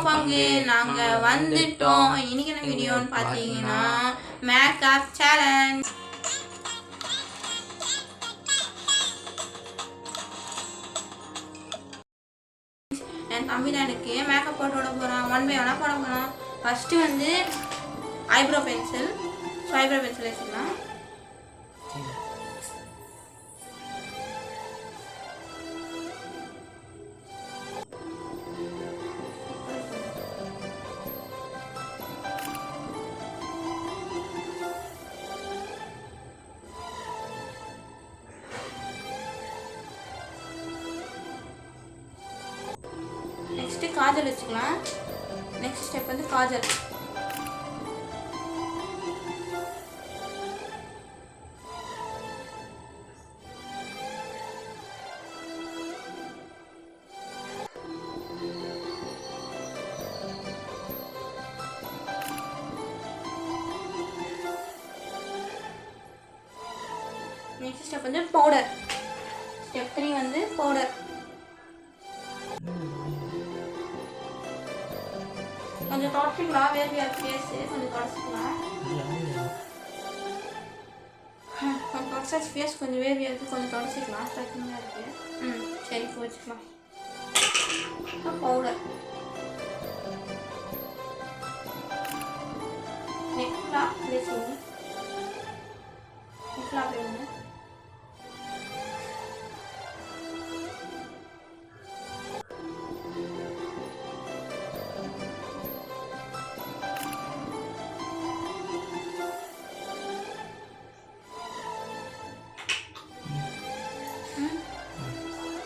பங்கு நாங்கள் வந்துட்டோம். இன்னைக்கு என்ன வீடியோன்னு பார்த்தீங்கன்னா மேக்கப் சேலஞ்ச். என் தம்பி தான் எனக்கு மேக்கப் போட்டு விட போகிறான். 1 by 1 போட போகிறான். ஃபஸ்ட்டு வந்து eyebrow pencil. So eyebrow pencil வச்சுக்கலாம். நெக்ஸ்ட்டு காஜல் வச்சுக்கலாம். நெக்ஸ்ட் ஸ்டெப் வந்து காஜல். நெக்ஸ்ட் ஸ்டெப் வந்து பவுடர். ஸ்டெப் 3 வந்து பவுடர். கொஞ்சம் தொடச்சிக்கலாம். வேர்வையாக ஃபேஸு கொஞ்சம் தொடச்சிக்கலாம். கொஞ்சம் தொடச்சாச்சு. ஃபேஸ் கொஞ்சம் வேர்வையாக இருக்குது, கொஞ்சம் தொடச்சிக்கலாம். ஸ்ட்ரைக்கிங்காக இருக்குது. சரி இப்போ வச்சுக்கலாம். பவுடர் நெக்லாம் பேசுங்க. நெக்லாம் அப்படியே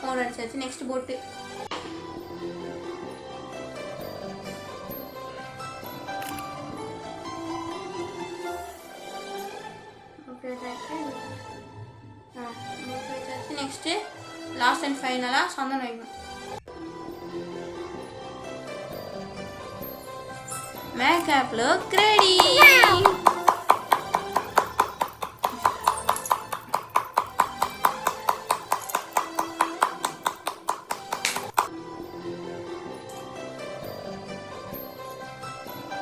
பவுடர் அடிச்சாச்சு. நெக்ஸ்ட் போட்டு நெக்ஸ்ட்டு லாஸ்ட் அண்ட் ஃபைனலாக சந்தனம் வைக்கணும். Makeup look ready.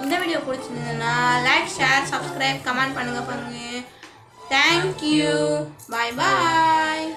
இந்த வீடியோ பிடிச்சிருந்ததுன்னா லைக், ஷேர், சப்ஸ்கிரைப், கமெண்ட் பண்ணுங்க பாருங்க. தேங்க்யூ. பாய் பாய்.